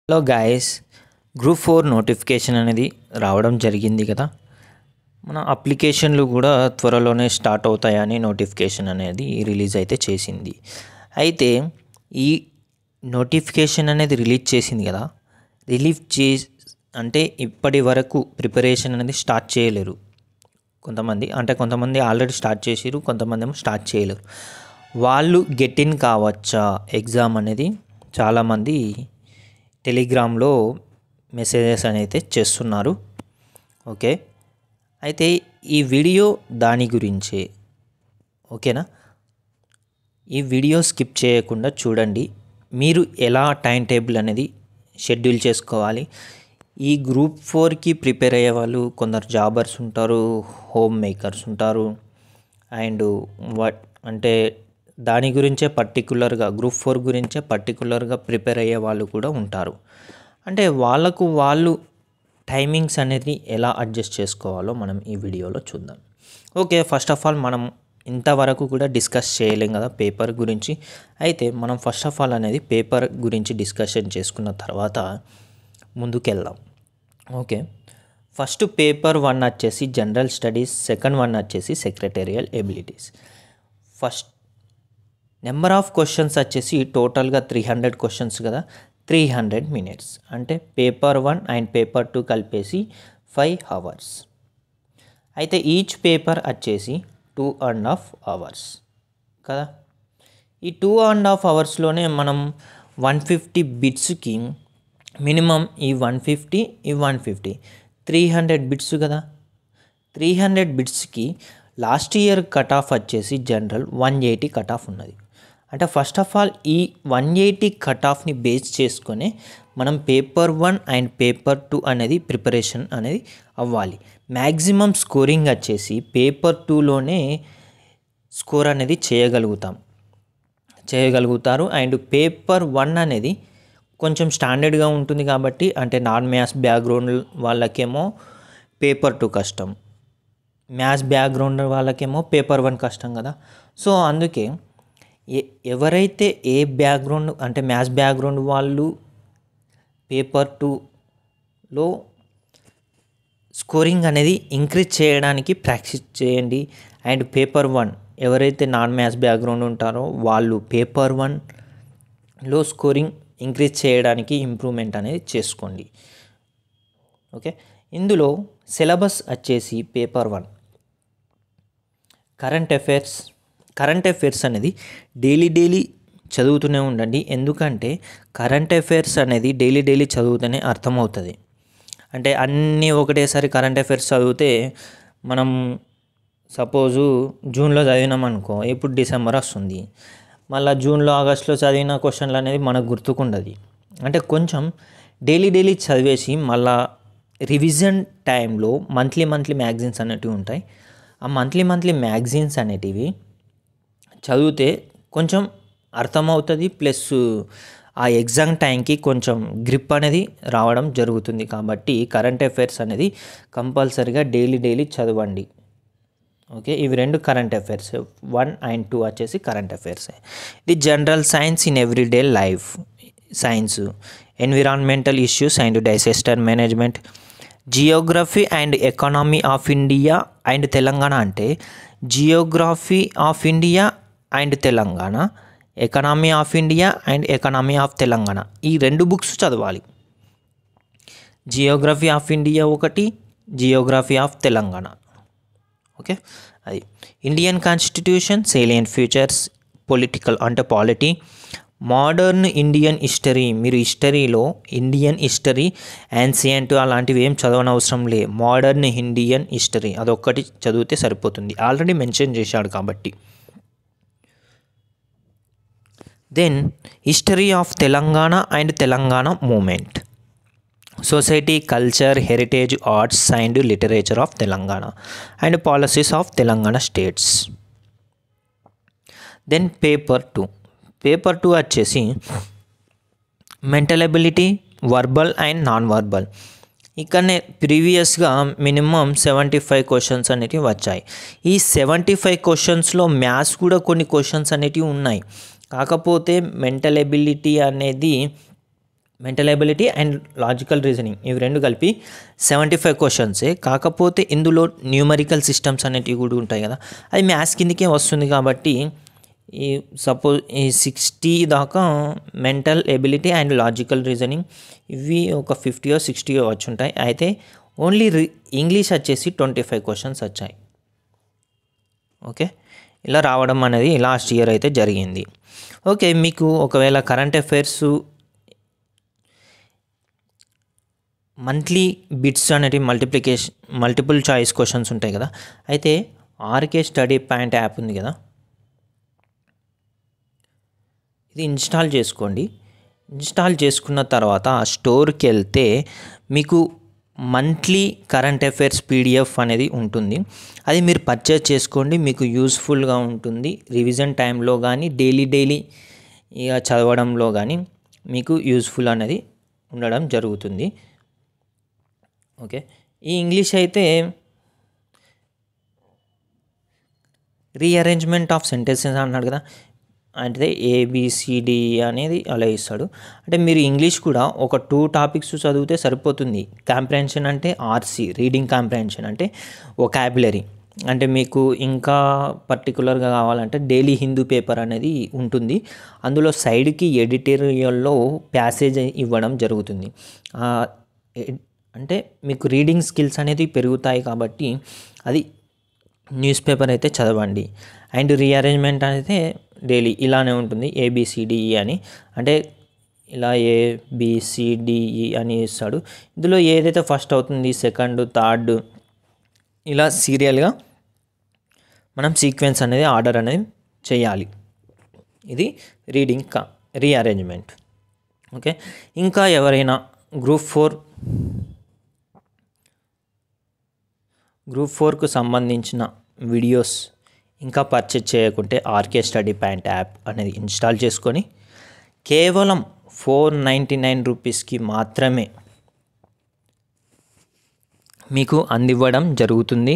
Hello guys, group 4 notification అనేది రావడం జరిగింది కదా. మన అప్లికేషన్లు కూడా త్వరలోనే స్టార్ట్ అవుతాయని నోటిఫికేషన్ అనేది రిలీజ్ అయితే చేసింది. అయితే ఈ నోటిఫికేషన్ అనేది రిలీజ్ చేసింది కదా, అంటే ఇప్పటి వరకు ప్రిపరేషన్ అనేది స్టార్ట్ చేయలేరు కొంతమంది ఆల్రెడీ స్టార్ట్ చేసిరు, కొంతమంది ఏమో స్టార్ట్ చేయలేరు. వాళ్ళు గెట్ ఇన్ కావచ్చా ఎగ్జామ్ అనేది చాలామంది టెలిగ్రామ్లో మెసేజెస్ అనేది చేస్తున్నారు. ఓకే, అయితే ఈ వీడియో దాని గురించే. ఓకేనా, ఈ వీడియో స్కిప్ చేయకుండా చూడండి. మీరు ఎలా టైం టేబుల్ అనేది షెడ్యూల్ చేసుకోవాలి. ఈ గ్రూప్ 4కి ప్రిపేర్ అయ్యే వాళ్ళు కొందరు జాబర్స్ ఉంటారు, హోమ్ మేకర్స్ ఉంటారు, అండ్ అంటే దాని గురించే పర్టికులర్గా గ్రూప్ 4 గురించే పర్టికులర్గా ప్రిపేర్ అయ్యే వాళ్ళు కూడా ఉంటారు. అంటే వాళ్ళు టైమింగ్స్ అనేది ఎలా అడ్జస్ట్ చేసుకోవాలో మనం ఈ వీడియోలో చూద్దాం. ఓకే, ఫస్ట్ ఆఫ్ ఆల్ మనం ఇంతవరకు కూడా డిస్కస్ చేయలేం కదా పేపర్ గురించి. అయితే మనం ఫస్ట్ ఆఫ్ ఆల్ అనేది పేపర్ గురించి డిస్కషన్ చేసుకున్న తర్వాత ముందుకెళ్దాం. ఓకే, ఫస్ట్ పేపర్ 1 వచ్చేసి జనరల్ స్టడీస్, సెకండ్ 1 వచ్చేసి secretarial abilities. First number of questions వచ్చేసి టోటల్గా 300 క్వశ్చన్స్ కదా, 300 మినిట్స్. అంటే పేపర్ 1 అండ్ పేపర్ 2 కలిపేసి 5 అవర్స్. అయితే ఈచ్ పేపర్ వచ్చేసి 2.5 అవర్స్ కదా. ఈ 2.5 అవర్స్లోనే మనం 150 బిట్స్కి మినిమం ఈ 150 300 బిట్స్ కదా. 300 బిట్స్కి లాస్ట్ ఇయర్ కట్ ఆఫ్ వచ్చేసి జనరల్ 180 కట్ ఆఫ్ ఉన్నది. అంటే ఫస్ట్ ఆఫ్ ఆల్ ఈ 180 కట్ ఆఫ్ని బేస్ చేసుకొని మనం పేపర్ 1 అండ్ పేపర్ 2 అనేది ప్రిపరేషన్ అనేది అవ్వాలి. మ్యాక్సిమం స్కోరింగ్ వచ్చేసి పేపర్ 2లోనే స్కోర్ అనేది చేయగలుగుతారు. అండ్ పేపర్ 1 అనేది కొంచెం స్టాండర్డ్గా ఉంటుంది కాబట్టి, అంటే నాన్ మ్యాథ్స్ బ్యాక్గ్రౌండ్ వాళ్ళకేమో పేపర్ 2 కష్టం, మ్యాథ్స్ బ్యాక్గ్రౌండ్ వాళ్ళకేమో పేపర్ 1 కష్టం కదా. సో అందుకే ఎవరైతే ఏ బ్యాక్గ్రౌండ్ అంటే మ్యాథ్స్ బ్యాక్గ్రౌండ్ వాళ్ళు పేపర్ 2లో స్కోరింగ్ అనేది ఇంక్రీజ్ చేయడానికి ప్రాక్టీస్ చేయండి. అండ్ పేపర్ 1 ఎవరైతే నాన్ మ్యాథ్స్ బ్యాక్గ్రౌండ్ ఉంటారో వాళ్ళు పేపర్ 1లో స్కోరింగ్ ఇంక్రీజ్ చేయడానికి ఇంప్రూవ్మెంట్ అనేది చేసుకోండి. ఓకే, ఇందులో సిలబస్ వచ్చేసి పేపర్ 1 కరెంట్ అఫైర్స్ అనేది డైలీ చదువుతూనే ఉండండి. ఎందుకంటే కరెంట్ అఫైర్స్ అనేది డైలీ చదువుతూనే అర్థమవుతుంది. అంటే అన్నీ ఒకటేసారి కరెంట్ అఫైర్స్ చదివితే మనం సపోజు జూన్లో చదివినాం అనుకో, ఇప్పుడు డిసెంబర్ వస్తుంది, మళ్ళీ జూన్లో ఆగస్టులో చదివిన క్వశ్చన్లు అనేది మనకు గుర్తుకుండదు. అంటే కొంచెం డైలీ చదివేసి మళ్ళా రివిజన్ టైంలో మంత్లీ మ్యాగజైన్స్ అనేటివి ఉంటాయి. ఆ మంత్లీ మ్యాగజైన్స్ అనేటివి చదివితే కొంచెం అర్థమవుతుంది. ప్లస్ ఆ ఎగ్జామ్ టైంకి కొంచెం గ్రిప్ అనేది రావడం జరుగుతుంది. కాబట్టి కరెంట్ అఫైర్స్ అనేది కంపల్సరీగా డైలీ చదవండి. ఓకే, ఇవి 2 కరెంట్ అఫైర్స్, 1 అండ్ 2 వచ్చేసి కరెంట్ అఫైర్స్. ఇది general science in everyday life science, environmental issues and disaster management, geography and economy of India and Telangana. అంటే geography of India and Telangana, economy of India and economy of Telangana, ఈ 2 books చదవాలి. Geography of India ఒకటి, geography of Telangana. Okay, అది Indian constitution, salient features, political అంటే polity, modern Indian history. మీరు హిస్టరీలో Indian history, ancient అలాంటివి ఏం చదవనవసరం లే. మోడర్న్ ఇండియన్ హిస్టరీ అదొక్కటి చదివితే సరిపోతుంది, ఆల్రెడీ మెన్షన్ చేశాడు కాబట్టి. Then history of Telangana and Telangana movement, society, culture, heritage, arts and literature of Telangana and policies of Telangana states. Then paper 2 వచ్చేసి mental ability, verbal and non verbal. ఇక్కడనే ప్రీవియస్గా మినిమం 75 క్వశ్చన్స్ అనేటివి వచ్చాయి. ఈ 75 క్వశ్చన్స్లో మ్యాథ్స్ కూడా కొన్ని క్వశ్చన్స్ అనేటివి ఉన్నాయి. కాకపోతే మెంటల్ ఎబిలిటీ అనేది mental ability and logical reasoning ఇవి రెండు కలిపి 75 క్వశ్చన్సే. కాకపోతే ఇందులో న్యూమరికల్ సిస్టమ్స్ అనేటివి కూడా ఉంటాయి కదా, అది మ్యాథ్స్ కిందకే వస్తుంది. కాబట్టి ఈ సపోజ్ ఈ 60 దాకా mental ability and logical reasoning ఇవి ఒక 50 or 60 వచ్చి ఉంటాయి. అయితే ఓన్లీ ఇంగ్లీష్ వచ్చేసి 25 క్వశ్చన్స్ వచ్చాయి. ఓకే, ఇలా రావడం అనేది లాస్ట్ ఇయర్ అయితే జరిగింది. ఓకే, మీకు ఒకవేళ కరెంట్ అఫైర్స్ మంత్లీ బిట్స్ అనేవి మల్టిపుల్ చాయిస్ క్వశ్చన్స్ ఉంటాయి కదా, అయితే ఆర్కే స్టడీ పాయింట్ యాప్ ఉంది కదా, ఇది ఇన్స్టాల్ చేసుకోండి. ఇన్స్టాల్ చేసుకున్న తర్వాత ఆ స్టోర్కి వెళ్తే మీకు మంత్లీ కరెంట్ అఫైర్స్ పీడిఎఫ్ అనేది ఉంటుంది. అది మీరు పర్చేజ్ చేసుకోండి, మీకు యూస్ఫుల్గా ఉంటుంది. రివిజన్ టైంలో కానీ డైలీ ఇక చదవడంలో కానీ మీకు యూస్ఫుల్ అనేది ఉండడం జరుగుతుంది. ఓకే, ఈ ఇంగ్లీష్ అయితే రీఅరేంజ్మెంట్ ఆఫ్ సెంటెన్సెస్ అన్నాడు కదా, అంటే ఏబిసిడి అనేది అలా ఇస్తాడు. అంటే మీరు ఇంగ్లీష్ కూడా ఒక 2 టాపిక్స్ చదివితే సరిపోతుంది. కాంప్రహెన్షన్ అంటే ఆర్సి, రీడింగ్ కాంప్రహెన్షన్ అంటే వొకాబులరీ. అంటే మీకు ఇంకా పర్టికులర్గా కావాలంటే డైలీ హిందూ పేపర్ అనేది ఉంటుంది. అందులో సైడ్కి ఎడిటోరియల్లో ప్యాసేజ్ ఇవ్వడం జరుగుతుంది. అంటే మీకు రీడింగ్ స్కిల్స్ అనేది పెరుగుతాయి. కాబట్టి అది న్యూస్ పేపర్ అయితే చదవండి. అండ్ రీఅరేంజ్మెంట్ అయితే డైలీ ఇలానే ఉంటుంది, ఏబిసిడిఈ అని. అంటే ఇలా ఏబిసిడిఈ అని ఇస్తాడు. ఇందులో ఏదైతే ఫస్ట్ అవుతుంది, సెకండ్, థర్డ్ ఇలా సీరియల్గా మనం సీక్వెన్స్ అనేది ఆర్డర్ అనేది చేయాలి. ఇది రీఅరేంజ్మెంట్. ఓకే, ఇంకా ఎవరైనా గ్రూప్ 4కు సంబంధించిన వీడియోస్ ఇంకా పర్చేజ్ చేయకుంటే ఆర్కే స్టడీ పాయింట్ యాప్ అనేది ఇన్స్టాల్ చేసుకొని కేవలం 499 రూపీస్కి మాత్రమే మీకు అందివ్వడం జరుగుతుంది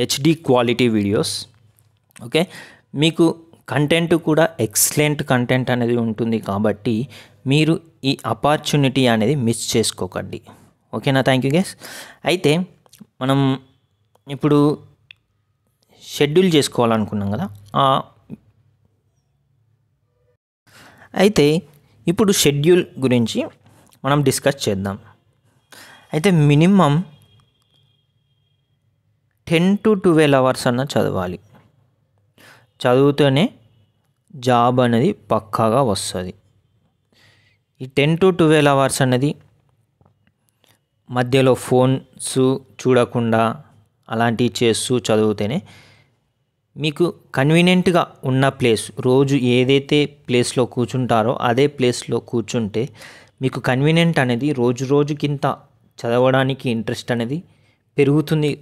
హెచ్డి క్వాలిటీ వీడియోస్. ఓకే, మీకు కంటెంట్ కూడా ఎక్సలెంట్ కంటెంట్ అనేది ఉంటుంది. కాబట్టి మీరు ఈ ఆపర్చునిటీ అనేది మిస్ చేసుకోకండి. ఓకేనా, థ్యాంక్ యూ గైస్. అయితే మనం ఇప్పుడు షెడ్యూల్ చేసుకోవాలనుకున్నాం కదా, అయితే ఇప్పుడు షెడ్యూల్ గురించి మనం డిస్కస్ చేద్దాం. అయితే మినిమం 10 to 12 అవర్స్ అన్న చదవాలి. చదివితేనే జాబ్ అనేది పక్కాగా వస్తుంది. ఈ 10 to 12 అవర్స్ అనేది మధ్యలో ఫోన్స్ చూడకుండా అలాంటివి చేస్తూ చదివితేనే మీకు కన్వీనియంట్గా ఉన్న ప్లేస్, రోజు ఏదైతే ప్లేస్లో కూర్చుంటారో అదే ప్లేస్లో కూర్చుంటే మీకు కన్వీనియంట్ అనేది రోజుకింత చదవడానికి ఇంట్రెస్ట్ అనేది పెరుగుతుంది.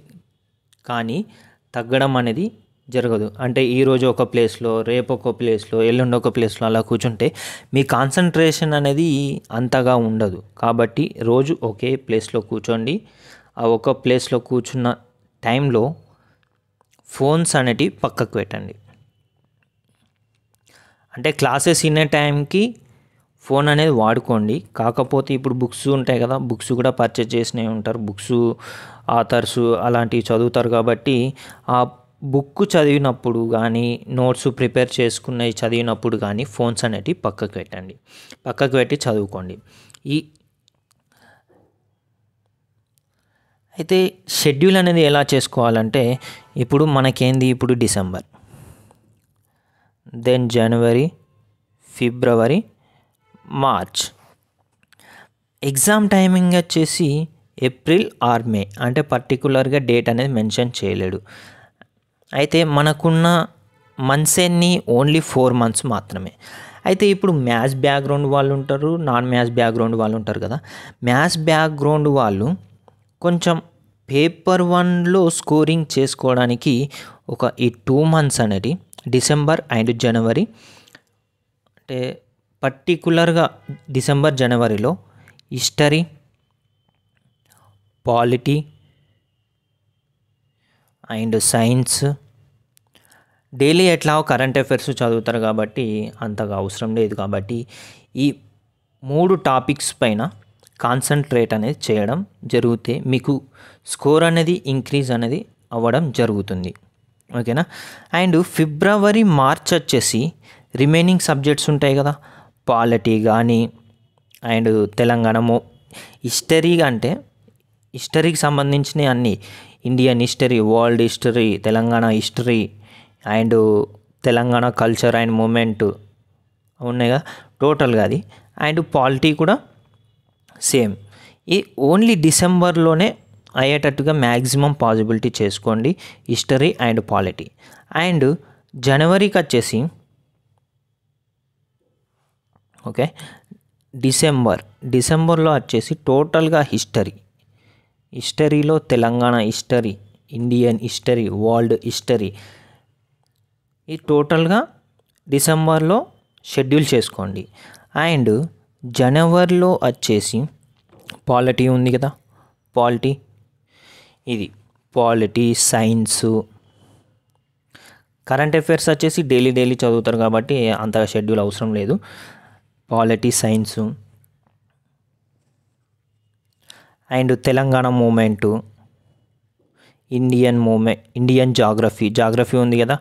కానీ తగ్గడం అనేది జరగదు. అంటే ఈరోజు ఒక ప్లేస్లో, రేపు ఒక ప్లేస్లో, ఎల్లుండి ఒక ప్లేస్లో అలా కూర్చుంటే మీ కాన్సన్ట్రేషన్ అనేది అంతగా ఉండదు. కాబట్టి రోజు ఒకే ప్లేస్లో కూర్చోండి. ఆ ఒక ప్లేస్లో కూర్చున్న టైంలో ఫోన్స్ అనేటివి పక్కకు పెట్టండి. అంటే క్లాసెస్ వినే టైంకి ఫోన్ అనేది వాడుకోండి. కాకపోతే ఇప్పుడు బుక్స్ ఉంటాయి కదా, బుక్స్ కూడా పర్చేజ్ చేసినవి ఉంటారు. బుక్స్ ఆథర్స్ అలాంటివి చదువుతారు. కాబట్టి ఆ బుక్ చదివినప్పుడు కానీ, నోట్స్ ప్రిపేర్ చేసుకున్నవి చదివినప్పుడు కానీ ఫోన్స్ అనేటివి పక్కకు పెట్టండి. పక్కకు పెట్టి చదువుకోండి. అయితే షెడ్యూల్ అనేది ఎలా చేసుకోవాలంటే, ఇప్పుడు మనకేంది, ఇప్పుడు డిసెంబర్, దెన్ జనవరి, ఫిబ్రవరి, మార్చ్. ఎగ్జామ్ టైమింగ్ వచ్చేసి ఏప్రిల్ ఆర్ మే, అంటే పర్టికులర్గా డేట్ అనేది మెన్షన్ చేయలేడు. అయితే మనకున్న మంత్స్ ఎన్ని, ఓన్లీ 4 months మాత్రమే. అయితే ఇప్పుడు మ్యాథ్స్ బ్యాక్గ్రౌండ్ వాళ్ళు ఉంటారు, నాన్ మ్యాథ్స్ బ్యాక్గ్రౌండ్ వాళ్ళు ఉంటారు కదా. మ్యాథ్స్ బ్యాక్గ్రౌండ్ వాళ్ళు కొంచెం పేపర్ 1లో స్కోరింగ్ చేసుకోవడానికి ఈ 2 months అనేది డిసెంబర్ అండ్ జనవరి, అంటే పర్టికులర్గా డిసెంబర్ జనవరిలో history, polity and science daily ఎట్లా కరెంట్ అఫైర్స్ చదువుతారు కాబట్టి అంతగా అవసరం లేదు. కాబట్టి ఈ 3 టాపిక్స్ పైన కాన్సన్ట్రేట్ అనేది చేయడం జరిగితే మీకు స్కోర్ అనేది ఇంక్రీజ్ అనేది అవ్వడం జరుగుతుంది. ఓకేనా. అండ్ ఫిబ్రవరి మార్చ్ వచ్చేసి రిమైనింగ్ సబ్జెక్ట్స్ ఉంటాయి కదా, పాలిటీ కానీ అండ్ తెలంగాణ హిస్టరీ అంటే హిస్టరీకి సంబంధించిన అన్ని Indian history, world history, Telangana history and Telangana culture and movement ఉన్నాయి కదా టోటల్గా అది. అండ్ పాలిటీ కూడా సేమ్. ఈ ఓన్లీ డిసెంబర్లోనే అయ్యేటట్టుగా మ్యాక్సిమం పాసిబిలిటీ చేసుకోండి హిస్టరీ అండ్ పాలిటీ. అండ్ జనవరికి వచ్చేసి ఓకే డిసెంబర్లో వచ్చేసి టోటల్గా హిస్టరీలో Telangana history, Indian history, world history ఈ టోటల్గా డిసెంబర్లో షెడ్యూల్ చేసుకోండి. అండ్ జనవరిలో వచ్చేసి పాలిటీ ఉంది కదా, పాలిటీ సైన్సు, కరెంట్ అఫైర్స్ వచ్చేసి డైలీ చదువుతారు కాబట్టి అంతగా షెడ్యూల్ అవసరం లేదు. Polity science and Telangana movement, Indian geography ఉంది కదా,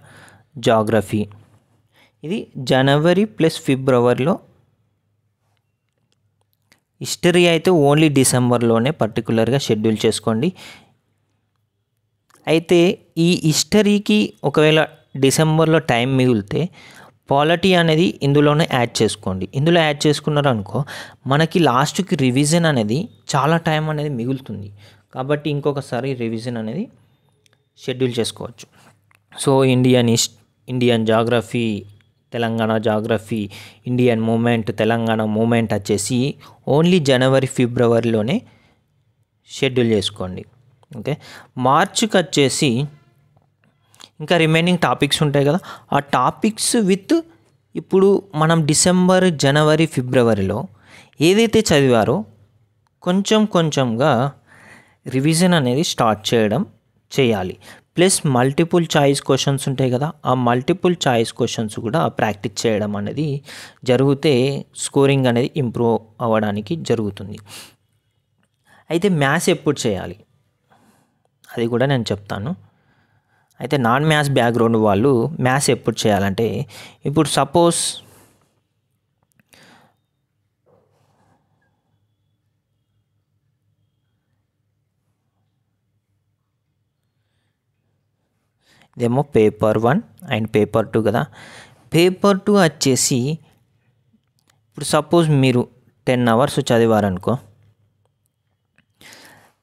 జాగ్రఫీ. ఇది జనవరి ప్లస్ ఫిబ్రవరిలో. హిస్టరీ అయితే ఓన్లీ డిసెంబర్లోనే పర్టికులర్గా షెడ్యూల్ చేసుకోండి. అయితే ఈ హిస్టరీకి ఒకవేళ డిసెంబర్లో టైం మిగిలితే పాలిటీ అనేది ఇందులోనే యాడ్ చేసుకోండి. ఇందులో యాడ్ చేసుకున్నారనుకో మనకి లాస్ట్కి రివిజన్ అనేది చాలా టైం అనేది మిగులుతుంది కాబట్టి ఇంకొకసారి రివిజన్ అనేది షెడ్యూల్ చేసుకోవచ్చు. So Indian geography, Telangana geography, Indian movement, Telangana movement వచ్చేసి ఓన్లీ జనవరి ఫిబ్రవరిలోనే షెడ్యూల్ చేసుకోండి. ఓకే. మార్చికి వచ్చేసి ఇంకా రిమైనింగ్ టాపిక్స్ ఉంటాయి కదా, ఆ టాపిక్స్ విత్ ఇప్పుడు మనం డిసెంబర్, జనవరి, ఫిబ్రవరిలో ఏదైతే చదివారో కొంచెంగా రివిజన్ అనేది స్టార్ట్ చేయాలి. ప్లస్ మల్టిపుల్ చాయిస్ క్వశ్చన్స్ ఉంటాయి కదా, ఆ మల్టిపుల్ చాయిస్ క్వశ్చన్స్ కూడా ప్రాక్టీస్ చేయడం అనేది జరిగితే స్కోరింగ్ అనేది ఇంప్రూవ్ అవ్వడానికి జరుగుతుంది. అయితే మ్యాథ్స్ ఎప్పుడు చేయాలి అది కూడా నేను చెప్తాను. అయితే నాన్ మ్యాథ్స్ బ్యాక్గ్రౌండ్ వాళ్ళు మ్యాథ్స్ ఎప్పుడు చేయాలంటే, ఇప్పుడు సపోజ్ ఇదేమో పేపర్ 1 అండ్ పేపర్ 2 కదా. పేపర్ 2 వచ్చేసి ఇప్పుడు సపోజ్ మీరు 10 అవర్స్ చదివారనుకో,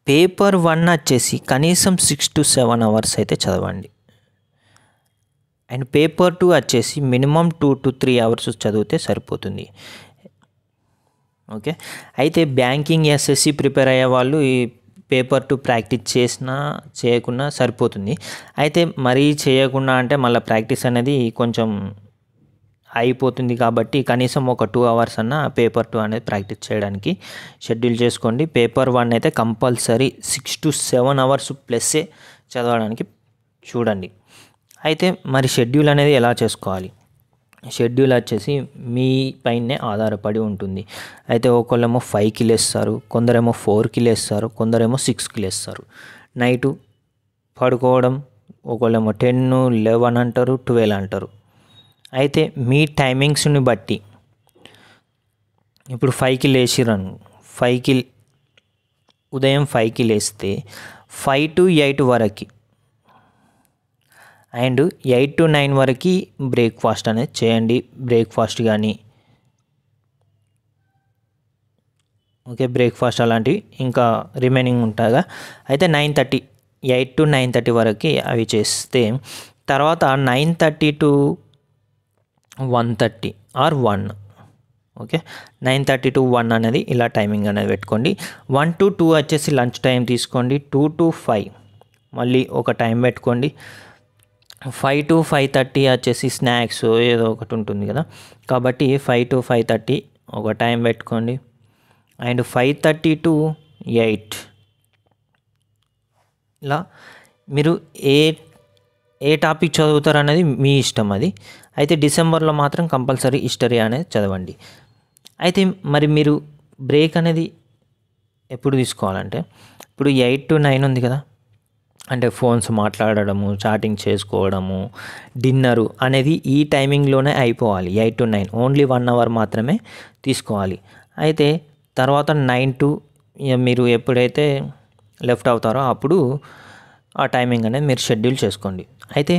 పేపర్ 1 వచ్చేసి కనీసం 6 to 7 అవర్స్ అయితే చదవండి. అండ్ పేపర్ 2 వచ్చేసి మినిమం 2 to 3 అవర్స్ చదివితే సరిపోతుంది. ఓకే. అయితే బ్యాంకింగ్, ఎస్ఎస్సి ప్రిపేర్ అయ్యే వాళ్ళు ఈ పేపర్ 2 ప్రాక్టీస్ చేసినా చేయకున్నా సరిపోతుంది. అయితే మరీ చేయకుండా అంటే మళ్ళీ ప్రాక్టీస్ అనేది కొంచెం అయిపోతుంది కాబట్టి కనీసం ఒక 2 అవర్స్ అన్న పేపర్ 2 అనేది ప్రాక్టీస్ చేయడానికి షెడ్యూల్ చేసుకోండి. పేపర్ 1 అయితే కంపల్సరీ 6 to 7 అవర్స్ ప్లస్సే చదవడానికి చూడండి. అయితే మరి షెడ్యూల్ అనేది ఎలా చేసుకోవాలి? షెడ్యూల్ వచ్చేసి మీ పైనే ఆధారపడి ఉంటుంది. అయితే ఒకళ్ళేమో 5కి లేస్తారు, కొందరేమో 4కి లేస్తారు, కొందరేమో 6కి లేస్తారు. నైటు పడుకోవడం ఒకళ్ళేమో 10, 11 అంటారు, 12 అంటారు. అయితే మీ టైమింగ్స్ని బట్టి ఇప్పుడు 5కి లేచిరను, ఉదయం 5కి లేస్తే 5 to 8 వరకు అండ్ 8 to 9 వరకు బ్రేక్ఫాస్ట్ అనేది చేయండి. బ్రేక్ఫాస్ట్ కానీ ఓకే బ్రేక్ఫాస్ట్ అలాంటివి ఇంకా రిమైనింగ్ ఉంటాయిగా. అయితే 8 to 9:30 వరకు అవి చేస్తే తర్వాత 9:30 to 1:30 or 1 ఓకే 9:30 to 1 అనేది ఇలా టైమింగ్ అనేది పెట్టుకోండి. 1 to 2 వచ్చేసి లంచ్ టైం తీసుకోండి. 2 to 5 మళ్ళీ ఒక టైం పెట్టుకోండి. 5 to 5:30 వచ్చేసి స్నాక్స్ ఏదో ఒకటి ఉంటుంది కదా, కాబట్టి 5 to 5:30 ఒక టైం పెట్టుకోండి. అండ్ 5:30 to 8 ఇలా మీరు ఏ టాపిక్ చదువుతారు అనేది మీ ఇష్టం అది. అయితే డిసెంబర్లో మాత్రం కంపల్సరీ హిస్టరీ అనేది చదవండి. అయితే మరి మీరు బ్రేక్ అనేది ఎప్పుడు తీసుకోవాలంటే ఇప్పుడు 8 to 9 ఉంది కదా, అంటే ఫోన్స్ మాట్లాడడము, చాటింగ్ చేసుకోవడము, డిన్నరు అనేది ఈ టైమింగ్లోనే అయిపోవాలి. 8 to 9 ఓన్లీ 1 అవర్ మాత్రమే తీసుకోవాలి. అయితే తర్వాత 9 to మీరు ఎప్పుడైతే లెఫ్ట్ అవుతారో అప్పుడు ఆ టైమింగ్ అనేది మీరు షెడ్యూల్ చేసుకోండి. అయితే